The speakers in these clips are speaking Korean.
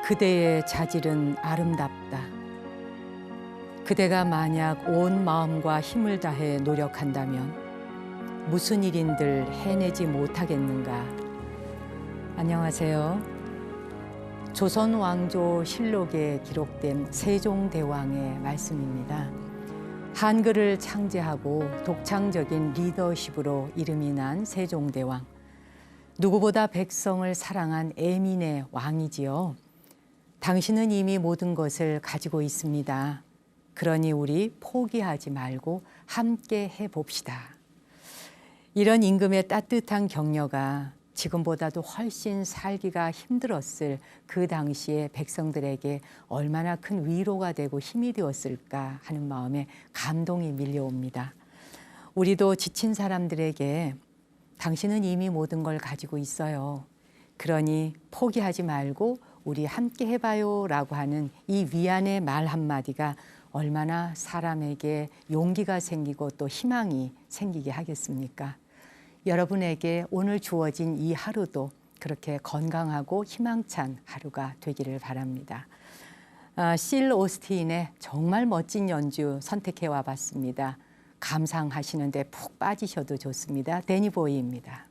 그대의 자질은 아름답다. 그대가 만약 온 마음과 힘을 다해 노력한다면 무슨 일인들 해내지 못하겠는가. 안녕하세요. 조선 왕조 실록에 기록된 세종대왕의 말씀입니다. 한글을 창제하고 독창적인 리더십으로 이름이 난 세종대왕. 누구보다 백성을 사랑한 애민의 왕이지요. 당신은 이미 모든 것을 가지고 있습니다. 그러니 우리 포기하지 말고 함께 해봅시다. 이런 임금의 따뜻한 격려가 지금보다도 훨씬 살기가 힘들었을 그 당시의 백성들에게 얼마나 큰 위로가 되고 힘이 되었을까 하는 마음에 감동이 밀려옵니다. 우리도 지친 사람들에게 당신은 이미 모든 걸 가지고 있어요. 그러니 포기하지 말고 우리 함께 해봐요 라고 하는 이 위안의 말 한마디가 얼마나 사람에게 용기가 생기고 또 희망이 생기게 하겠습니까? 여러분에게 오늘 주어진 이 하루도 그렇게 건강하고 희망찬 하루가 되기를 바랍니다. 실 오스틴의 정말 멋진 연주 선택해 와봤습니다. 감상하시는데 푹 빠지셔도 좋습니다. 데니 보이입니다.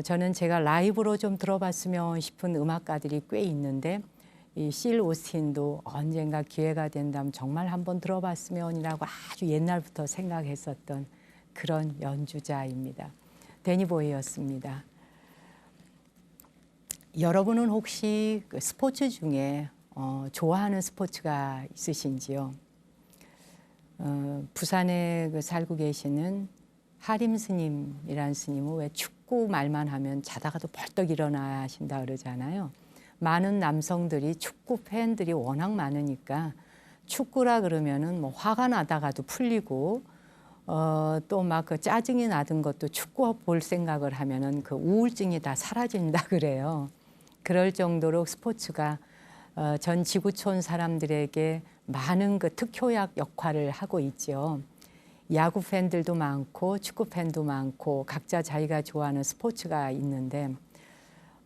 저는 제가 라이브로 좀 들어봤으면 싶은 음악가들이 꽤 있는데 이 실 오스틴도 언젠가 기회가 된다면 정말 한번 들어봤으면이라고 아주 옛날부터 생각했었던 그런 연주자입니다. 데니 보이였습니다. 여러분은 혹시 그 스포츠 중에 좋아하는 스포츠가 있으신지요? 부산에 살고 계시는 하림 스님이란 스님은 왜 축구 말만 하면 자다가도 벌떡 일어나야 하신다 그러잖아요. 많은 남성들이 축구 팬들이 워낙 많으니까 축구라 그러면은 뭐 화가 나다가도 풀리고 또 막 그 짜증이 나던 것도 축구 볼 생각을 하면은 그 우울증이 다 사라진다 그래요. 그럴 정도로 스포츠가 전 지구촌 사람들에게 많은 그 특효약 역할을 하고 있죠. 야구 팬들도 많고 축구 팬도 많고 각자 자기가 좋아하는 스포츠가 있는데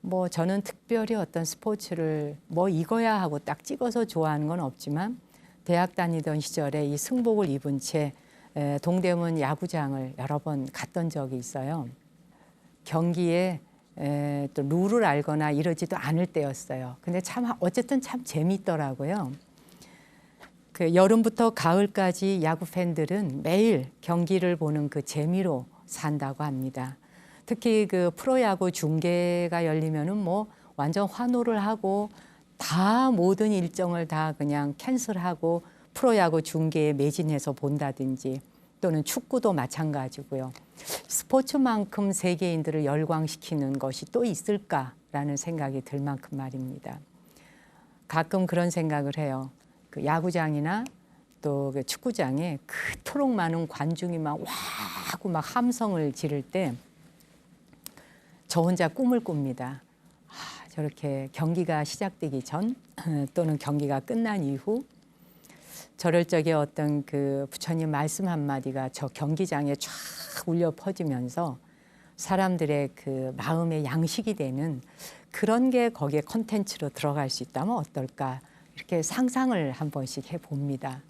뭐 저는 특별히 어떤 스포츠를 뭐 이거야 하고 딱 찍어서 좋아하는 건 없지만 대학 다니던 시절에 이 승복을 입은 채 동대문 야구장을 여러 번 갔던 적이 있어요. 경기에 또 룰을 알거나 이러지도 않을 때였어요. 근데 참 어쨌든 참 재미있더라고요. 그 여름부터 가을까지 야구 팬들은 매일 경기를 보는 그 재미로 산다고 합니다. 특히 그 프로야구 중계가 열리면은 뭐 완전 환호를 하고 다 모든 일정을 다 그냥 캔슬하고 프로야구 중계에 매진해서 본다든지 또는 축구도 마찬가지고요. 스포츠만큼 세계인들을 열광시키는 것이 또 있을까라는 생각이 들 만큼 말입니다. 가끔 그런 생각을 해요. 그 야구장이나 또 그 축구장에 그토록 많은 관중이 막 와 하고 막 함성을 지를 때 저 혼자 꿈을 꿉니다. 저렇게 경기가 시작되기 전 또는 경기가 끝난 이후 저럴 적에 어떤 그 부처님 말씀 한마디가 저 경기장에 쫙 울려 퍼지면서 사람들의 그 마음의 양식이 되는 그런 게 거기에 콘텐츠로 들어갈 수 있다면 어떨까 이렇게 상상을 한 번씩 해봅니다.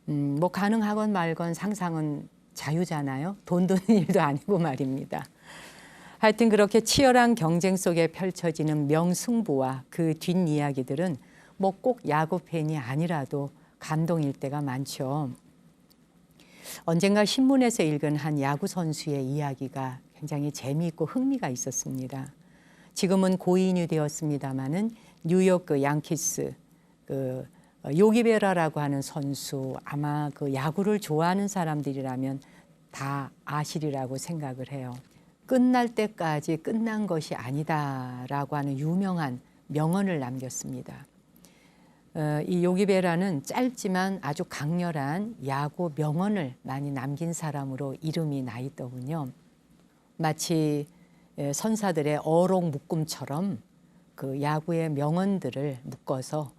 뭐 가능하건 말건 상상은 자유잖아요. 돈 드는 일도 아니고 말입니다. 하여튼 그렇게 치열한 경쟁 속에 펼쳐지는 명승부와 그 뒷이야기들은 뭐 꼭 야구 팬이 아니라도 감동일 때가 많죠. 언젠가 신문에서 읽은 한 야구 선수의 이야기가 굉장히 재미있고 흥미가 있었습니다. 지금은 고인이 되었습니다마는 뉴욕 그 양키스 그 요기베라라고 하는 선수 아마 그 야구를 좋아하는 사람들이라면 다 아시리라고 생각을 해요. 끝날 때까지 끝난 것이 아니다라고 하는 유명한 명언을 남겼습니다. 이 요기베라는 짧지만 아주 강렬한 야구 명언을 많이 남긴 사람으로 이름이 나 있더군요. 마치 선사들의 어록 묶음처럼 그 야구의 명언들을 묶어서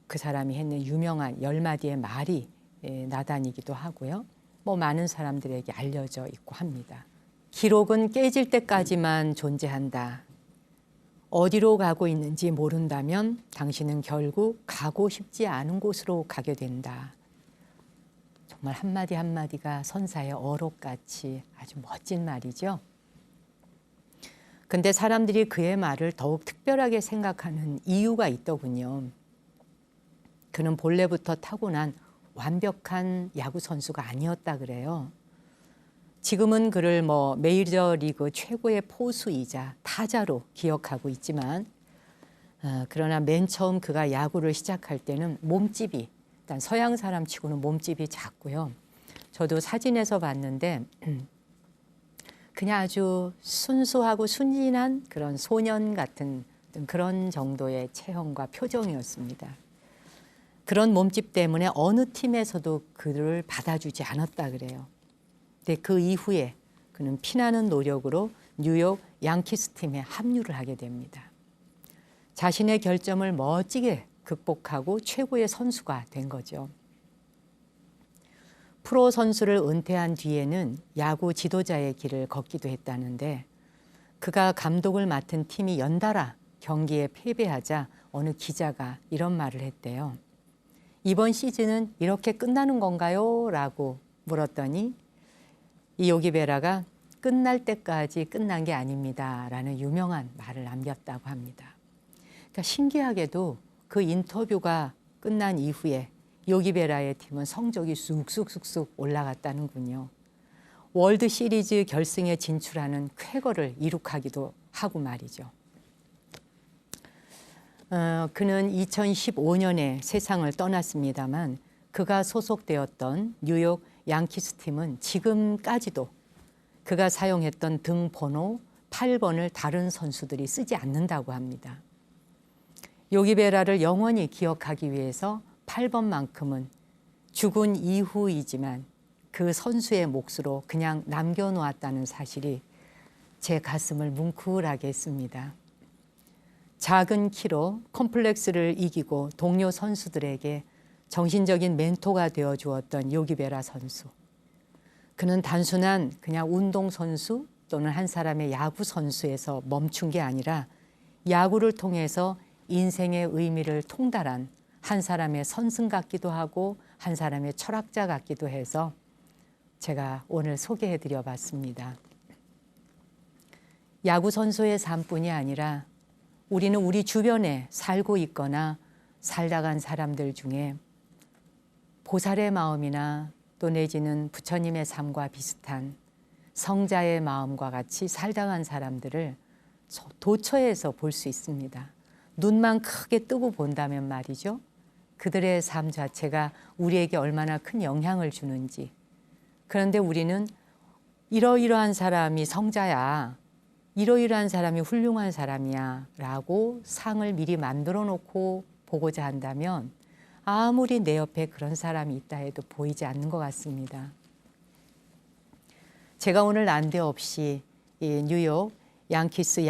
그 사람이 했는 유명한 10마디의 말이 나다니기도 하고요. 뭐 많은 사람들에게 알려져 있고 합니다. 기록은 깨질 때까지만 존재한다. 어디로 가고 있는지 모른다면 당신은 결국 가고 싶지 않은 곳으로 가게 된다. 정말 한마디 한마디가 선사의 어록같이 아주 멋진 말이죠. 근데 사람들이 그의 말을 더욱 특별하게 생각하는 이유가 있더군요. 그는 본래부터 타고난 완벽한 야구 선수가 아니었다 그래요. 지금은 그를 뭐 메이저리그 최고의 포수이자 타자로 기억하고 있지만 그러나 맨 처음 그가 야구를 시작할 때는 몸집이 일단 서양 사람 치고는 몸집이 작고요. 저도 사진에서 봤는데 그냥 아주 순수하고 순진한 그런 소년 같은 그런 정도의 체형과 표정이었습니다. 그런 몸집 때문에 어느 팀에서도 그를 받아주지 않았다 그래요. 근데 그 이후에 그는 피나는 노력으로 뉴욕 양키스 팀에 합류를 하게 됩니다. 자신의 결점을 멋지게 극복하고 최고의 선수가 된 거죠. 프로 선수를 은퇴한 뒤에는 야구 지도자의 길을 걷기도 했다는데 그가 감독을 맡은 팀이 연달아 경기에 패배하자 어느 기자가 이런 말을 했대요. 이번 시즌은 이렇게 끝나는 건가요? 라고 물었더니 이 요기베라가 끝날 때까지 끝난 게 아닙니다 라는 유명한 말을 남겼다고 합니다. 그러니까 신기하게도 그 인터뷰가 끝난 이후에 요기베라의 팀은 성적이 쑥쑥쑥쑥 올라갔다는군요. 월드 시리즈 결승에 진출하는 쾌거를 이룩하기도 하고 말이죠. 그는 2015년에 세상을 떠났습니다만 그가 소속되었던 뉴욕 양키스 팀은 지금까지도 그가 사용했던 등 번호 8번을 다른 선수들이 쓰지 않는다고 합니다. 요기베라를 영원히 기억하기 위해서 8번만큼은 죽은 이후이지만 그 선수의 몫으로 그냥 남겨놓았다는 사실이 제 가슴을 뭉클하게 했습니다. 작은 키로 컴플렉스를 이기고 동료 선수들에게 정신적인 멘토가 되어 주었던 요기베라 선수. 그는 단순한 그냥 운동선수 또는 한 사람의 야구 선수에서 멈춘 게 아니라 야구를 통해서 인생의 의미를 통달한 한 사람의 선승 같기도 하고 한 사람의 철학자 같기도 해서 제가 오늘 소개해 드려 봤습니다. 야구 선수의 삶뿐이 아니라 우리는 우리 주변에 살고 있거나 살다 간 사람들 중에 보살의 마음이나 또 내지는 부처님의 삶과 비슷한 성자의 마음과 같이 살다 간 사람들을 도처에서 볼 수 있습니다. 눈만 크게 뜨고 본다면 말이죠. 그들의 삶 자체가 우리에게 얼마나 큰 영향을 주는지. 그런데 우리는 이러이러한 사람이 성자야, 이러이러한 사람이 훌륭한 사람이야 라고 상을 미리 만들어 놓고 보고자 한다면 아무리 내 옆에 그런 사람이 있다 해도 보이지 않는 것 같습니다. 제가 오늘 난데없이 이 뉴욕 양키스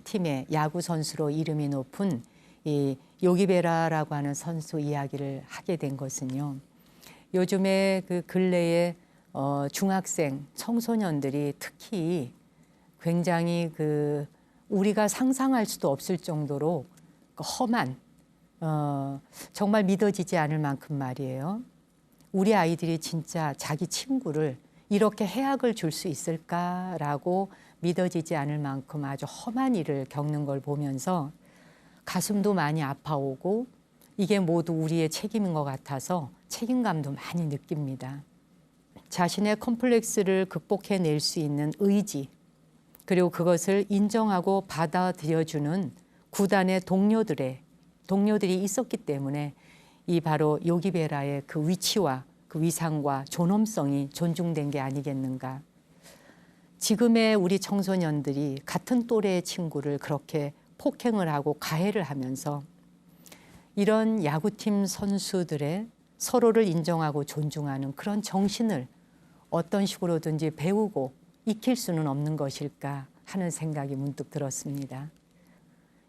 팀의 야구 선수로 이름이 높은 이 요기베라라고 하는 선수 이야기를 하게 된 것은요. 요즘에 그 근래에 중학생, 청소년들이 특히 굉장히 그 우리가 상상할 수도 없을 정도로 험한 정말 믿어지지 않을 만큼 말이에요. 우리 아이들이 진짜 자기 친구를 이렇게 해악을 줄 수 있을까라고 믿어지지 않을 만큼 아주 험한 일을 겪는 걸 보면서 가슴도 많이 아파오고 이게 모두 우리의 책임인 것 같아서 책임감도 많이 느낍니다. 자신의 컴플렉스를 극복해낼 수 있는 의지, 그리고 그것을 인정하고 받아들여주는 구단의 동료들이 있었기 때문에 이 바로 요기베라의 그 위치와 그 위상과 존엄성이 존중된 게 아니겠는가. 지금의 우리 청소년들이 같은 또래의 친구를 그렇게 폭행을 하고 가해를 하면서 이런 야구팀 선수들의 서로를 인정하고 존중하는 그런 정신을 어떤 식으로든지 배우고 익힐 수는 없는 것일까 하는 생각이 문득 들었습니다.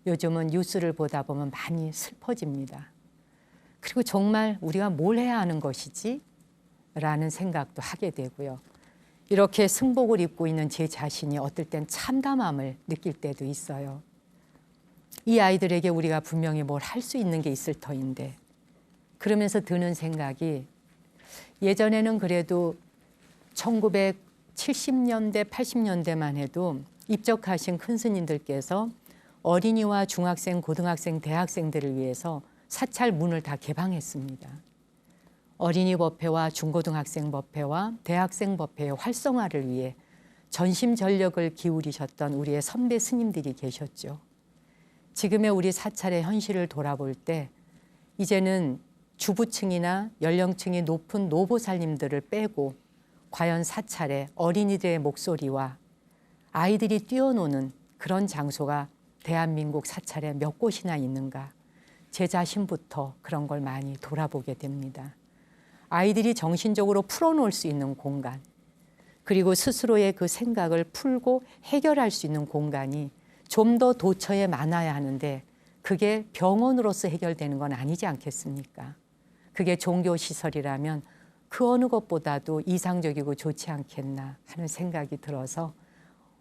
요즘은 뉴스를 보다 보면 많이 슬퍼집니다. 그리고 정말 우리가 뭘 해야 하는 것이지? 라는 생각도 하게 되고요. 이렇게 승복을 입고 있는 제 자신이 어떨 땐 참담함을 느낄 때도 있어요. 이 아이들에게 우리가 분명히 뭘 할 수 있는 게 있을 터인데 그러면서 드는 생각이 예전에는 그래도 1970년대, 80년대만 해도 입적하신 큰 스님들께서 어린이와 중학생, 고등학생, 대학생들을 위해서 사찰 문을 다 개방했습니다. 어린이 법회와 중고등학생 법회와 대학생 법회의 활성화를 위해 전심전력을 기울이셨던 우리의 선배 스님들이 계셨죠. 지금의 우리 사찰의 현실을 돌아볼 때 이제는 주부층이나 연령층이 높은 노보살님들을 빼고 과연 사찰에 어린이들의 목소리와 아이들이 뛰어노는 그런 장소가 대한민국 사찰에 몇 곳이나 있는가. 제 자신부터 그런 걸 많이 돌아보게 됩니다. 아이들이 정신적으로 풀어놓을 수 있는 공간, 그리고 스스로의 그 생각을 풀고 해결할 수 있는 공간이 좀 더 도처에 많아야 하는데 그게 병원으로서 해결되는 건 아니지 않겠습니까? 그게 종교시설이라면 그 어느 것보다도 이상적이고 좋지 않겠나 하는 생각이 들어서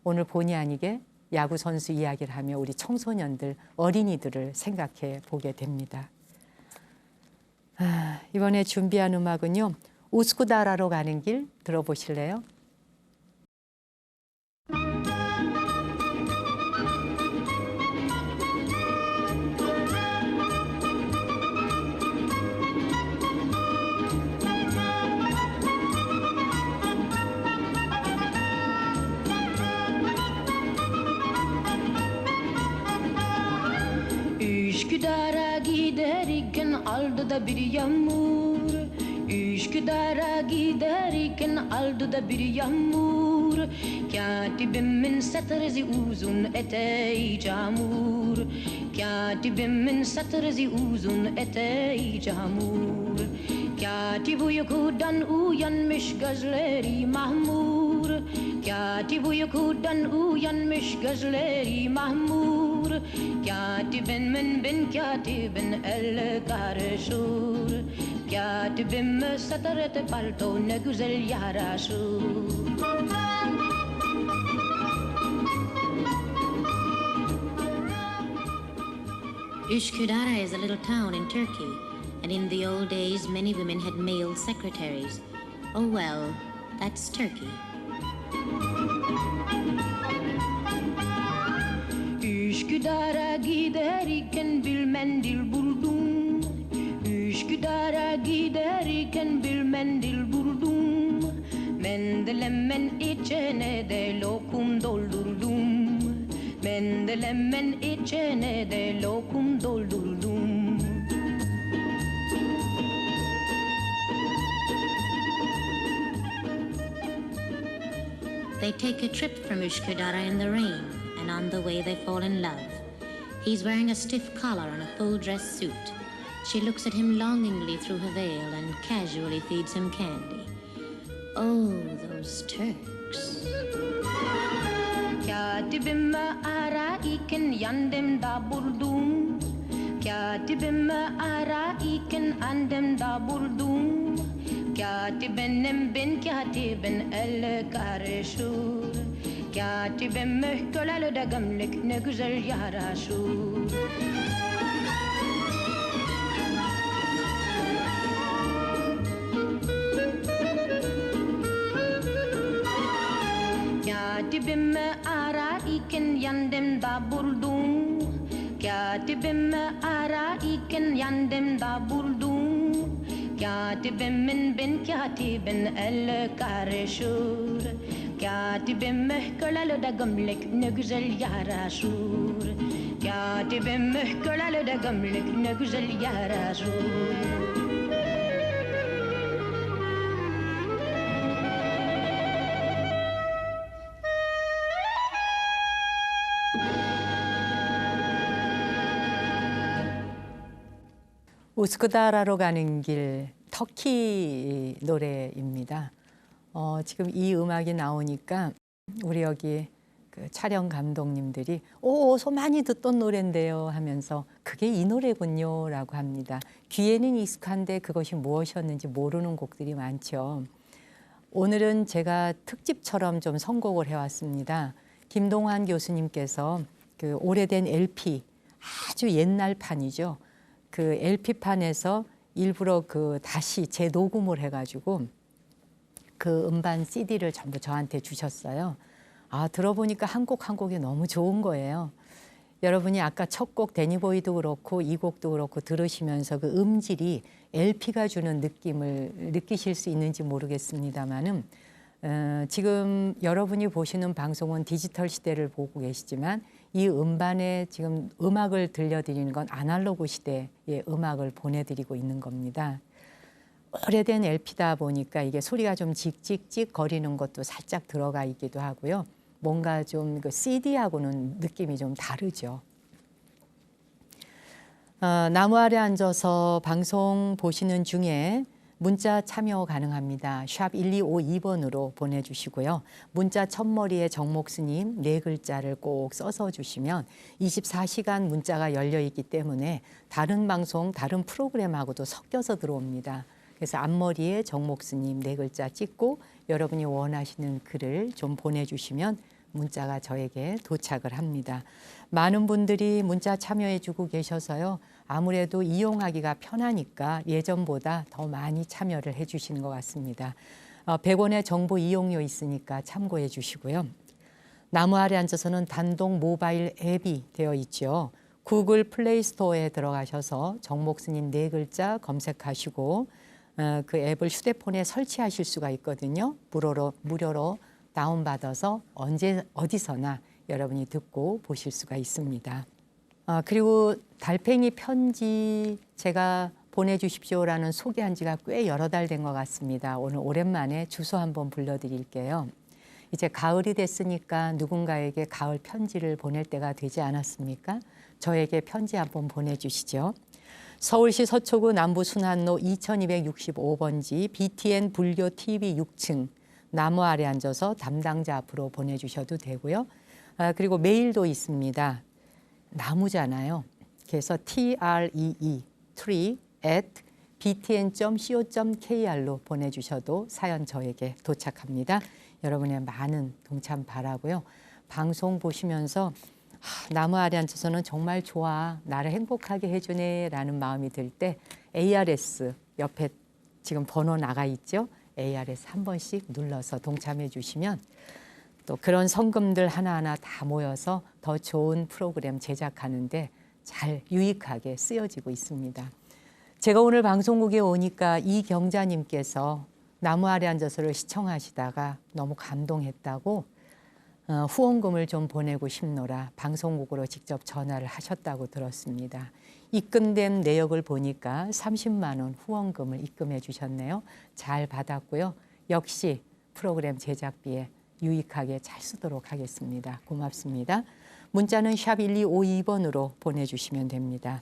오늘 본의 아니게 야구 선수 이야기를 하며 우리 청소년들, 어린이들을 생각해 보게 됩니다. 이번에 준비한 음악은요. 우스쿠다라로 가는 길 들어보실래요? Üsküdar'a giderken aldı da bir yağmur. Üsküdar'a giderken aldı da bir yağmur. Katibimin satırızı uzun eteği camur. Katibimin satırızı uzun eteği camur. Katip uykudan uyanmış gözleri mahmur. Katip uykudan uyanmış gözleri mahmur. Katibin bin katibin el karışır. Katibim satırıt palto ne güzel yaraşır. Üsküdar is a little town in Turkey, and in the old days many women had male secretaries. Oh well, that's Turkey. Üsküdar'a giderken bir mendil buldum. Üsküdar'a giderken bir mendil buldum. Mendelemen içine de lokum doldurdum. Mendelemen içine de lokum doldurdum. They take a trip from Üsküdar in the rain, and on the way they fall in love. He's wearing a stiff collar and a full dress suit. She looks at him longingly through her veil and casually feeds him candy. Oh, those Turks. Katibimi ararken yanımda buldum. Katibimi ararken andımda buldum. Katibenim bin katibin el karışır. Katibim köleli de gömlek ne güzel yaraşır. Katibimi ararken yanımda buldum. Katibimi ararken yanımda buldum. Katibimin bin katibin el karışır. Katibim köleli de gömlek ne güzel yaraşır. Katibim köleli de gömlek ne güzel yaraşır. 우스크다라로 가는 길 터키 노래입니다. 지금 이 음악이 나오니까 우리 여기 그 촬영 감독님들이 어서 많이 듣던 노래인데요 하면서 그게 이 노래군요 라고 합니다. 귀에는 익숙한데 그것이 무엇이었는지 모르는 곡들이 많죠. 오늘은 제가 특집처럼 좀 선곡을 해왔습니다. 김동환 교수님께서 그 오래된 LP, 아주 옛날 판이죠. 그 LP판에서 일부러 그 다시 재녹음을 해가지고 그 음반 CD를 전부 저한테 주셨어요. 들어보니까 한 곡 한 곡이 너무 좋은 거예요. 여러분이 아까 첫 곡 데니보이도 그렇고 이 곡도 그렇고 들으시면서 그 음질이 LP가 주는 느낌을 느끼실 수 있는지 모르겠습니다만은 지금 여러분이 보시는 방송은 디지털 시대를 보고 계시지만 이 음반에 지금 음악을 들려드리는 건 아날로그 시대의 음악을 보내드리고 있는 겁니다. 오래된 LP다 보니까 이게 소리가 좀 찍찍찍 거리는 것도 살짝 들어가 있기도 하고요. 뭔가 좀 그 CD하고는 느낌이 좀 다르죠. 나무 아래 앉아서 방송 보시는 중에 문자 참여 가능합니다. 샵 1252번으로 보내주시고요. 문자 첫머리에 정목스님 4글자를 꼭 써서 주시면 24시간 문자가 열려있기 때문에 다른 방송, 다른 프로그램하고도 섞여서 들어옵니다. 그래서 앞머리에 정목스님 4글자 찍고 여러분이 원하시는 글을 좀 보내주시면 문자가 저에게 도착을 합니다. 많은 분들이 문자 참여해주고 계셔서요. 아무래도 이용하기가 편하니까 예전보다 더 많이 참여를 해주시는 것 같습니다. 100원의 정보 이용료 있으니까 참고해 주시고요. 나무 아래 앉아서는 단독 모바일 앱이 되어 있죠. 구글 플레이 스토어에 들어가셔서 정목스님 4글자 검색하시고 그 앱을 휴대폰에 설치하실 수가 있거든요. 무료로 다운받아서 언제 어디서나 여러분이 듣고 보실 수가 있습니다. 그리고 달팽이 편지 제가 보내주십시오라는 소개한 지가 꽤 여러 달 된 것 같습니다. 오늘 오랜만에 주소 한번 불러드릴게요. 이제 가을이 됐으니까 누군가에게 가을 편지를 보낼 때가 되지 않았습니까? 저에게 편지 한번 보내주시죠. 서울시 서초구 남부순환로 2265번지 BTN 불교 TV 6층 나무 아래 앉아서 담당자 앞으로 보내주셔도 되고요. 그리고 메일도 있습니다. 나무잖아요. 그래서 tree@btn.co.kr로 보내주셔도 사연 저에게 도착합니다. 여러분의 많은 동참 바라고요. 방송 보시면서 나무 아래 앉아서는 정말 좋아, 나를 행복하게 해주네 라는 마음이 들 때 ARS 옆에 지금 번호 나가 있죠. ARS 한 번씩 눌러서 동참해 주시면 또 그런 성금들 하나하나 다 모여서 더 좋은 프로그램 제작하는데 잘 유익하게 쓰여지고 있습니다. 제가 오늘 방송국에 오니까 이경자님께서 나무 아래 앉아서를 시청하시다가 너무 감동했다고 후원금을 좀 보내고 싶노라 방송국으로 직접 전화를 하셨다고 들었습니다. 입금된 내역을 보니까 30만 원 후원금을 입금해 주셨네요. 잘 받았고요. 역시 프로그램 제작비에 유익하게 잘 쓰도록 하겠습니다. 고맙습니다. 문자는 샵 1252번으로 보내주시면 됩니다.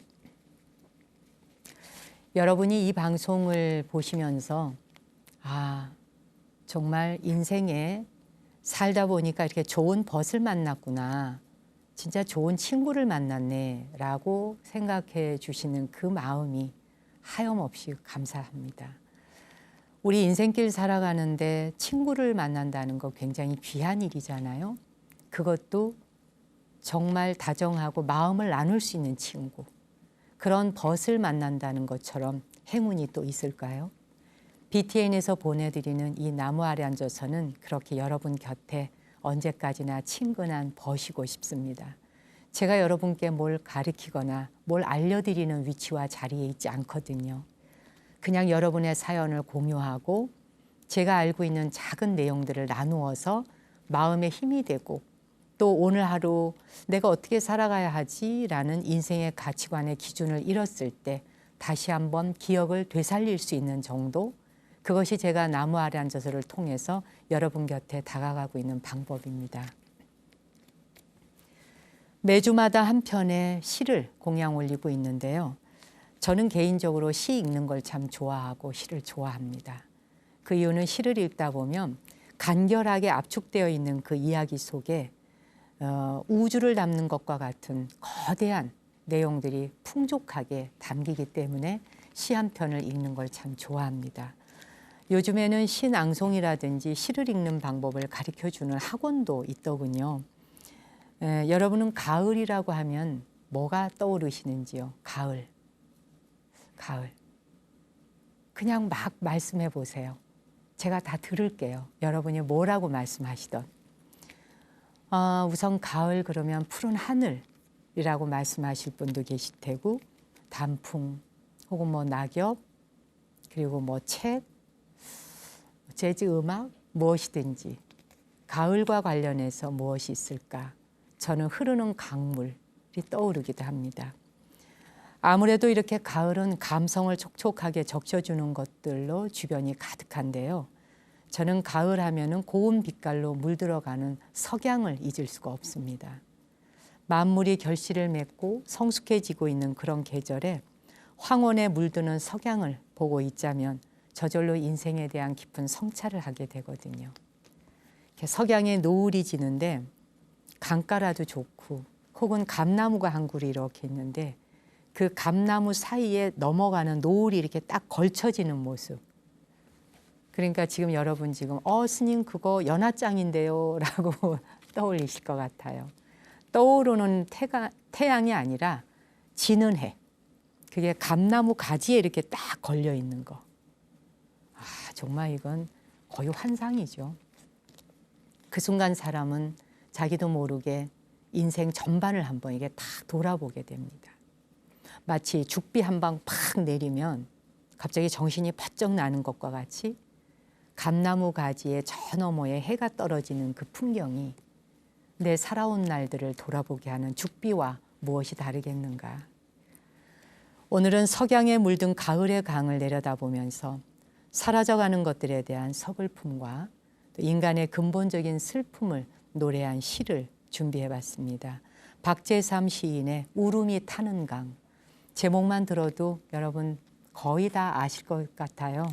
여러분이 이 방송을 보시면서 정말 인생에 살다 보니까 이렇게 좋은 벗을 만났구나, 진짜 좋은 친구를 만났네 라고 생각해 주시는 그 마음이 하염없이 감사합니다. 우리 인생길 살아가는데 친구를 만난다는 거 굉장히 귀한 일이잖아요. 그것도 정말 다정하고 마음을 나눌 수 있는 친구. 그런 벗을 만난다는 것처럼 행운이 또 있을까요? BTN에서 보내드리는 이 나무 아래 앉아서는 그렇게 여러분 곁에 언제까지나 친근한 벗이고 싶습니다. 제가 여러분께 뭘 가르치거나 뭘 알려드리는 위치와 자리에 있지 않거든요. 그냥 여러분의 사연을 공유하고 제가 알고 있는 작은 내용들을 나누어서 마음에 힘이 되고 또 오늘 하루 내가 어떻게 살아가야 하지? 라는 인생의 가치관의 기준을 잃었을 때 다시 한번 기억을 되살릴 수 있는 정도, 그것이 제가 나무 아래 앉아서를 통해서 여러분 곁에 다가가고 있는 방법입니다. 매주마다 한 편의 시를 공양 올리고 있는데요. 저는 개인적으로 시 읽는 걸 참 좋아하고 시를 좋아합니다. 그 이유는 시를 읽다 보면 간결하게 압축되어 있는 그 이야기 속에 우주를 담는 것과 같은 거대한 내용들이 풍족하게 담기기 때문에 시 한 편을 읽는 걸 참 좋아합니다. 요즘에는 시 낭송이라든지 시를 읽는 방법을 가르쳐주는 학원도 있더군요. 여러분은 가을이라고 하면 뭐가 떠오르시는지요? 가을. 그냥 막 말씀해 보세요. 제가 다 들을게요. 여러분이 뭐라고 말씀하시던. 우선 가을 그러면 푸른 하늘이라고 말씀하실 분도 계실 테고, 단풍 혹은 뭐 낙엽, 그리고 뭐 책, 재즈 음악, 무엇이든지 가을과 관련해서 무엇이 있을까? 저는 흐르는 강물이 떠오르기도 합니다. 아무래도 이렇게 가을은 감성을 촉촉하게 적셔주는 것들로 주변이 가득한데요. 저는 가을 하면은 고운 빛깔로 물들어가는 석양을 잊을 수가 없습니다. 만물이 결실을 맺고 성숙해지고 있는 그런 계절에 황혼에 물드는 석양을 보고 있자면 저절로 인생에 대한 깊은 성찰을 하게 되거든요. 석양에 노을이 지는데 강가라도 좋고 혹은 감나무가 한 그루 이렇게 있는데 그 감나무 사이에 넘어가는 노을이 이렇게 딱 걸쳐지는 모습. 그러니까 지금 여러분 지금 스님 그거 연하장인데요 라고 떠올리실 것 같아요. 떠오르는 태양이 아니라 지는 해. 그게 감나무 가지에 이렇게 딱 걸려 있는 거. 정말 이건 거의 환상이죠. 그 순간 사람은 자기도 모르게 인생 전반을 한번 이게 딱 돌아보게 됩니다. 마치 죽비 한 방 팍 내리면 갑자기 정신이 바짝 나는 것과 같이 감나무 가지의 저 너머에 해가 떨어지는 그 풍경이 내 살아온 날들을 돌아보게 하는 죽비와 무엇이 다르겠는가. 오늘은 석양에 물든 가을의 강을 내려다보면서 사라져가는 것들에 대한 서글픔과 또 인간의 근본적인 슬픔을 노래한 시를 준비해봤습니다. 박재삼 시인의 울음이 타는 강. 제목만 들어도 여러분 거의 다 아실 것 같아요.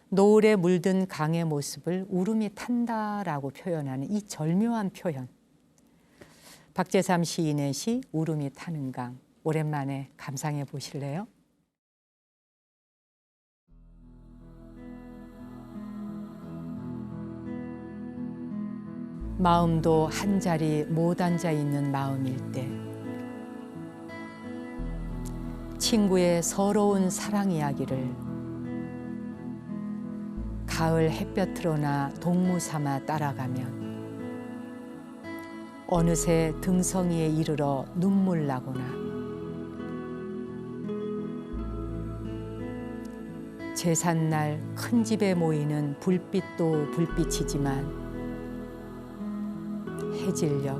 노을에 물든 강의 모습을 울음이 탄다라고 표현하는 이 절묘한 표현. 박재삼 시인의 시 울음이 타는 강. 오랜만에 감상해 보실래요? 마음도 한 자리 못 앉아 있는 마음일 때, 친구의 서러운 사랑 이야기를 가을 햇볕으로나 동무 삼아 따라가면 어느새 등성이에 이르러 눈물 나거나, 제삿날 큰 집에 모이는 불빛도 불빛이지만 해질녘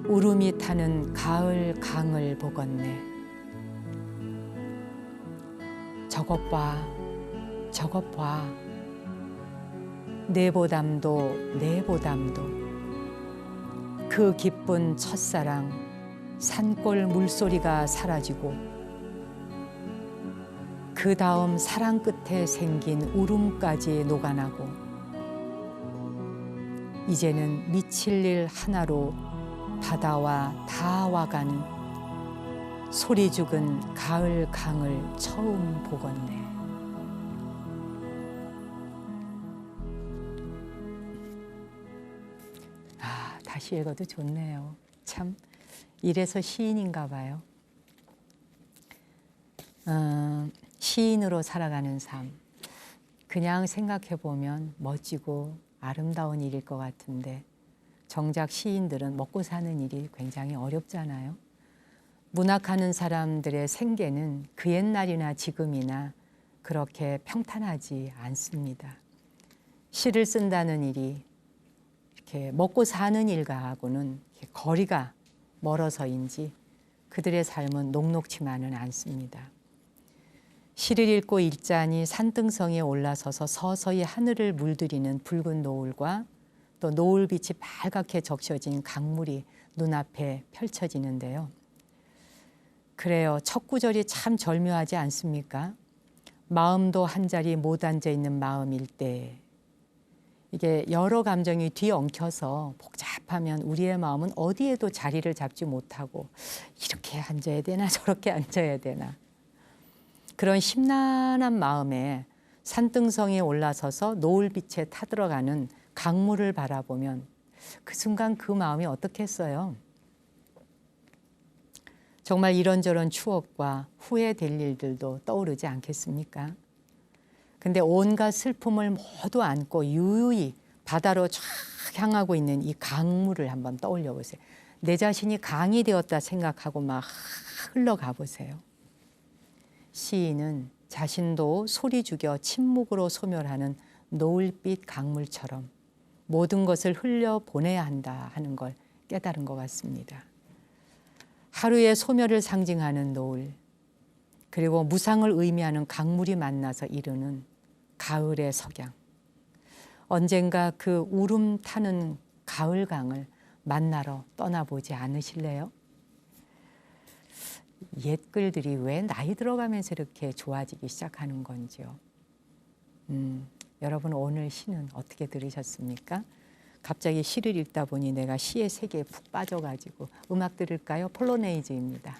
울음이 타는 가을 강을 보겄네. 저것 봐, 저것 봐. 내보담도 내보담도 그 기쁜 첫사랑 산골 물소리가 사라지고 그 다음 사랑 끝에 생긴 울음까지 녹아나고 이제는 미칠 일 하나로 바다와 다 와가는 소리 죽은 가을 강을 처음 보겄네. 아, 다시 읽어도 좋네요. 참 이래서 시인인가 봐요. 시인으로 살아가는 삶. 그냥 생각해 보면 멋지고 아름다운 일일 것 같은데 정작 시인들은 먹고 사는 일이 굉장히 어렵잖아요. 문학하는 사람들의 생계는 그 옛날이나 지금이나 그렇게 평탄하지 않습니다. 시를 쓴다는 일이 이렇게 먹고 사는 일과하고는 거리가 멀어서인지 그들의 삶은 녹록지만은 않습니다. 시를 읽고 읽자니 산등성에 올라서서 서서히 하늘을 물들이는 붉은 노을과 또 노을빛이 빨갛게 적셔진 강물이 눈앞에 펼쳐지는데요. 그래요. 첫 구절이 참 절묘하지 않습니까? 마음도 한 자리 못 앉아 있는 마음일 때. 이게 여러 감정이 뒤엉켜서 복잡하면 우리의 마음은 어디에도 자리를 잡지 못하고 이렇게 앉아야 되나 저렇게 앉아야 되나. 그런 심란한 마음에 산등성에 올라서서 노을빛에 타들어가는 강물을 바라보면 그 순간 그 마음이 어떻겠어요? 정말 이런저런 추억과 후회될 일들도 떠오르지 않겠습니까? 근데 온갖 슬픔을 모두 안고 유유히 바다로 쫙 향하고 있는 이 강물을 한번 떠올려 보세요. 내 자신이 강이 되었다 생각하고 막 흘러가 보세요. 시인은 자신도 소리 죽여 침묵으로 소멸하는 노을빛 강물처럼 모든 것을 흘려보내야 한다 하는 걸 깨달은 것 같습니다. 하루의 소멸을 상징하는 노을, 그리고 무상을 의미하는 강물이 만나서 이르는 가을의 석양. 언젠가 그 울음 타는 가을 강을 만나러 떠나보지 않으실래요? 옛 글들이 왜 나이 들어가면서 이렇게 좋아지기 시작하는 건지요. 여러분 오늘 시는 어떻게 들으셨습니까? 갑자기 시를 읽다 보니 내가 시의 세계에 푹 빠져가지고 음악 들을까요? 폴로네이즈입니다.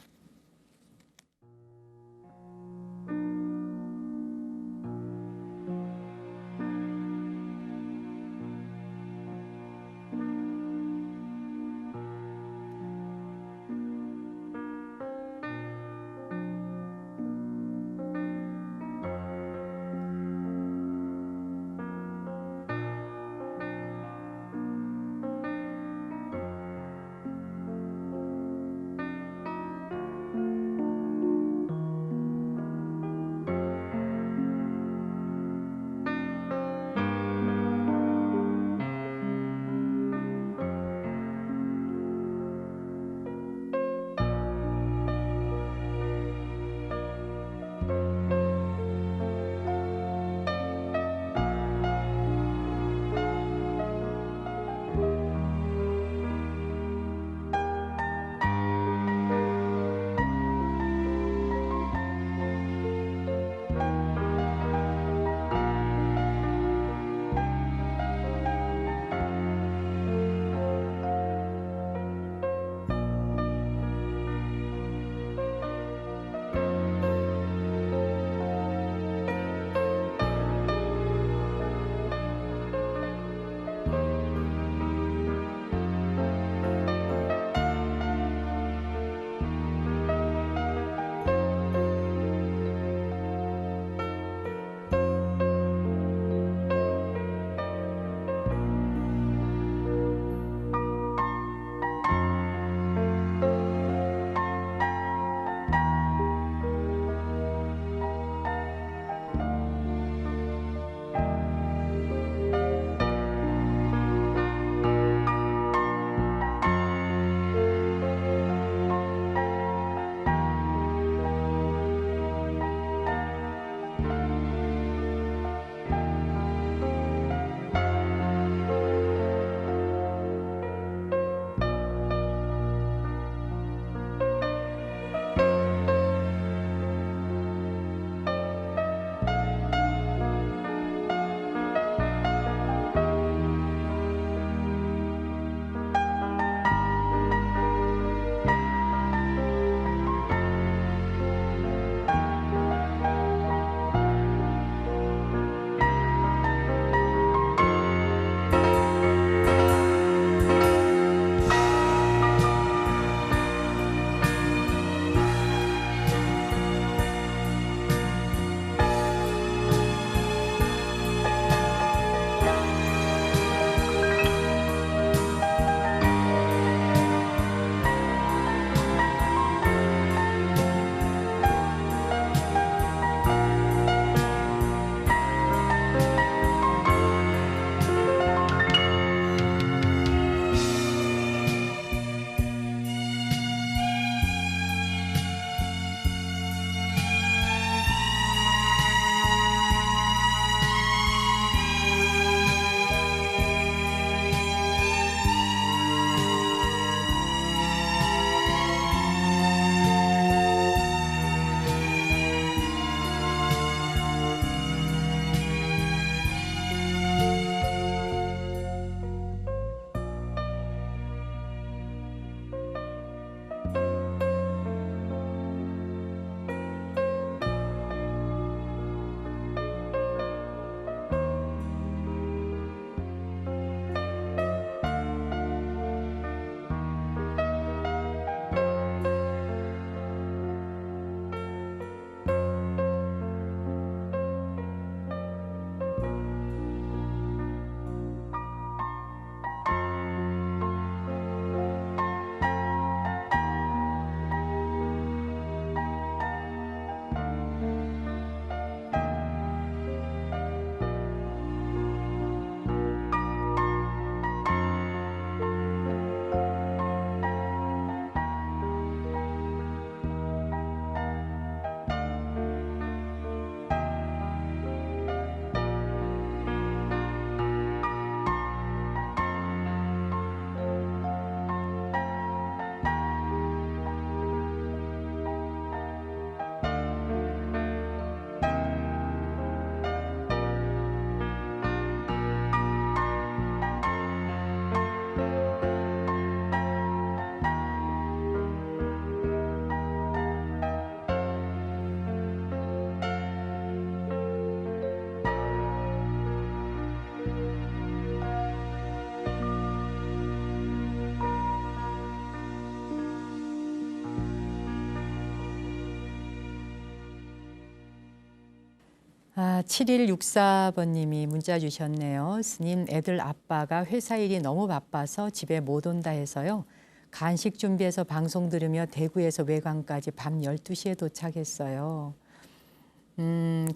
7164번님이 문자 주셨네요. 스님, 애들 아빠가 회사 일이 너무 바빠서 집에 못 온다 해서요. 간식 준비해서 방송 들으며 대구에서 외곽까지 밤 12시에 도착했어요.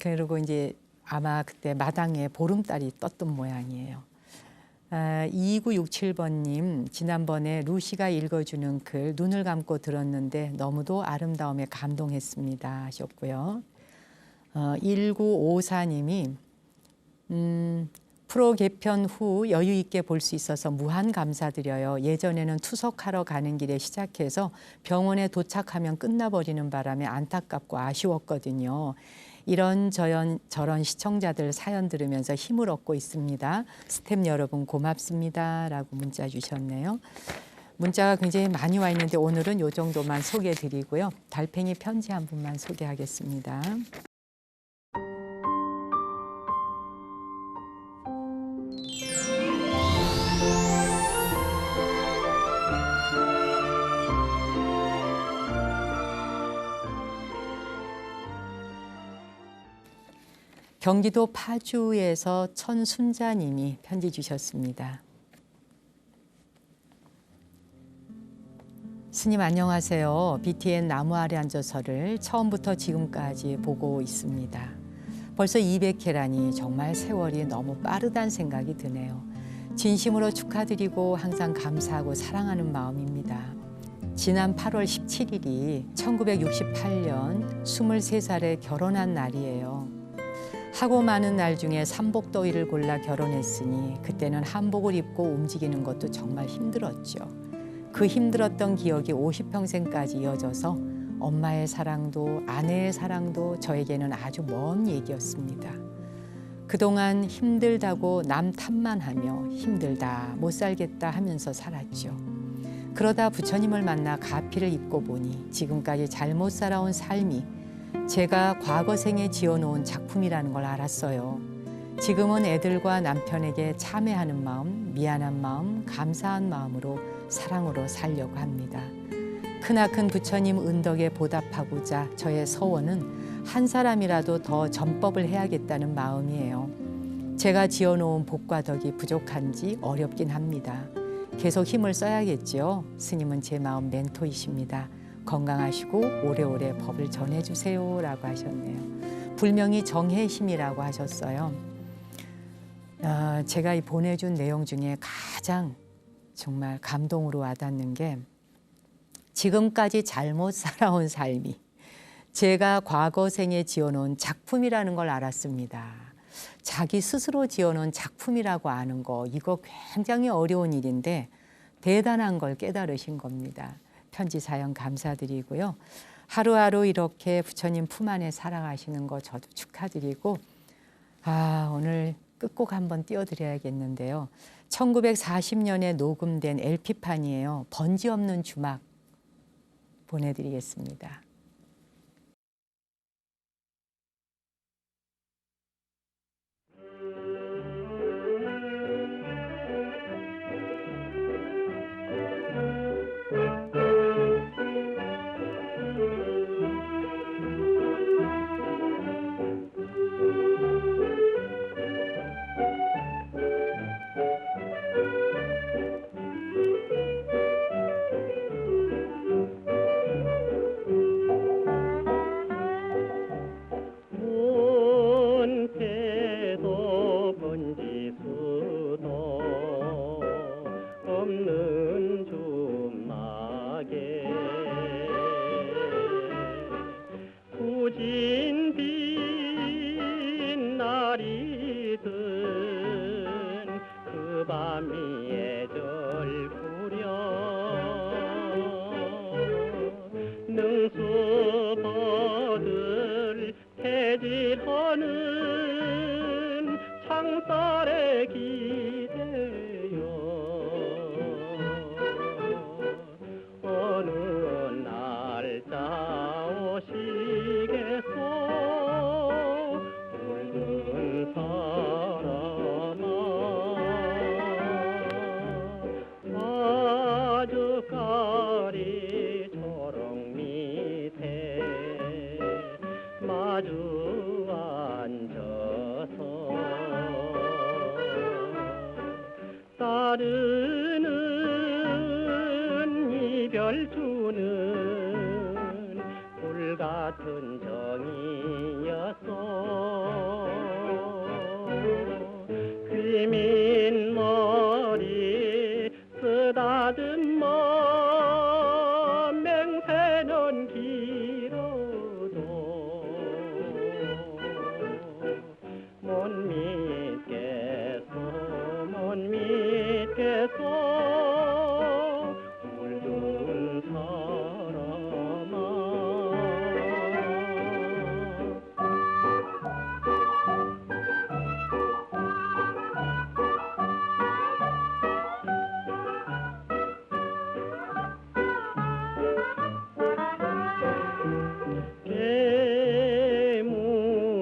그리고 이제 아마 그때 마당에 보름달이 떴던 모양이에요. 2967번님, 지난번에 루시가 읽어주는 글 눈을 감고 들었는데 너무도 아름다움에 감동했습니다 하셨고요. 1954님이 프로 개편 후 여유 있게 볼 수 있어서 무한 감사드려요. 예전에는 투석하러 가는 길에 시작해서 병원에 도착하면 끝나버리는 바람에 안타깝고 아쉬웠거든요. 이런 저런 시청자들 사연 들으면서 힘을 얻고 있습니다. 스탭 여러분 고맙습니다 라고 문자 주셨네요. 문자가 굉장히 많이 와 있는데 오늘은 이 정도만 소개해 드리고요. 달팽이 편지 한 분만 소개하겠습니다. 경기도 파주에서 천순자님이 편지 주셨습니다. 스님 안녕하세요. BTN 나무 아래 앉아서를 처음부터 지금까지 보고 있습니다. 벌써 200회라니 정말 세월이 너무 빠르다는 생각이 드네요. 진심으로 축하드리고 항상 감사하고 사랑하는 마음입니다. 지난 8월 17일이 1968년 23살에 결혼한 날이에요. 하고 많은 날 중에 삼복더위를 골라 결혼했으니 그때는 한복을 입고 움직이는 것도 정말 힘들었죠. 그 힘들었던 기억이 50평생까지 이어져서 엄마의 사랑도 아내의 사랑도 저에게는 아주 먼 얘기였습니다. 그동안 힘들다고 남 탓만 하며 힘들다 못 살겠다 하면서 살았죠. 그러다 부처님을 만나 가피를 입고 보니 지금까지 잘못 살아온 삶이 제가 과거 생에 지어놓은 작품이라는 걸 알았어요. 지금은 애들과 남편에게 참회하는 마음, 미안한 마음, 감사한 마음으로 사랑으로 살려고 합니다. 크나큰 부처님 은덕에 보답하고자 저의 서원은 한 사람이라도 더 전법을 해야겠다는 마음이에요. 제가 지어놓은 복과 덕이 부족한지 어렵긴 합니다. 계속 힘을 써야겠죠. 스님은 제 마음 멘토이십니다. 건강하시고 오래오래 법을 전해주세요 라고 하셨네요. 불명이 정혜심이라고 하셨어요. 제가 보내준 내용 중에 가장 정말 감동으로 와닿는 게 지금까지 잘못 살아온 삶이 제가 과거 생에 지어놓은 작품이라는 걸 알았습니다. 자기 스스로 지어놓은 작품이라고 아는 거 이거 굉장히 어려운 일인데 대단한 걸 깨달으신 겁니다. 편지 사연 감사드리고요. 하루하루 이렇게 부처님 품 안에 살아가시는 거 저도 축하드리고 오늘 끝곡 한번 띄워드려야겠는데요. 1940년에 녹음된 LP판이에요. 번지 없는 주막 보내드리겠습니다. 같은 정이었소. 귀민 머리 쓰다듬 맹세는 길어도 못 믿겠소 못 믿겠소 울던 사람아.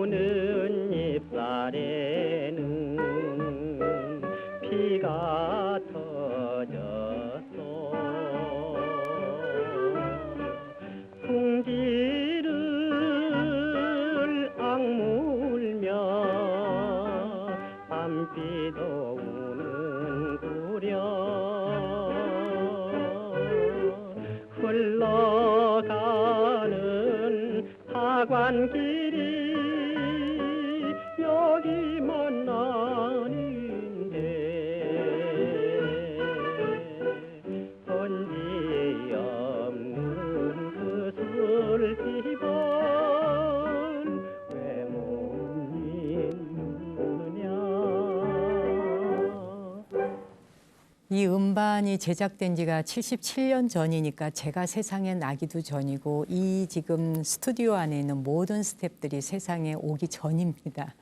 깨무는 잎살에는 피가 터졌소. 풍지를 악물며 밤비도 우는구려. 흘러가는 사관길이 여기만 아닌데 번지 없는 그 술집은 왜 못 잊느냐. 이 음반이 제작된 지가 77년 전이니까 제가 세상에 나기도 전이고 이 지금 스튜디오 안에 있는 모든 스태프들이 세상에 오기 전입니다.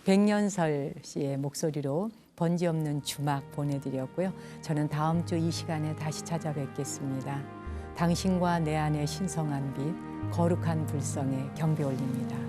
백년설 씨의 목소리로 번지 없는 주막 보내드렸고요. 저는 다음 주 이 시간에 다시 찾아뵙겠습니다. 당신과 내 안의 신성한 빛, 거룩한 불성에 경배 올립니다.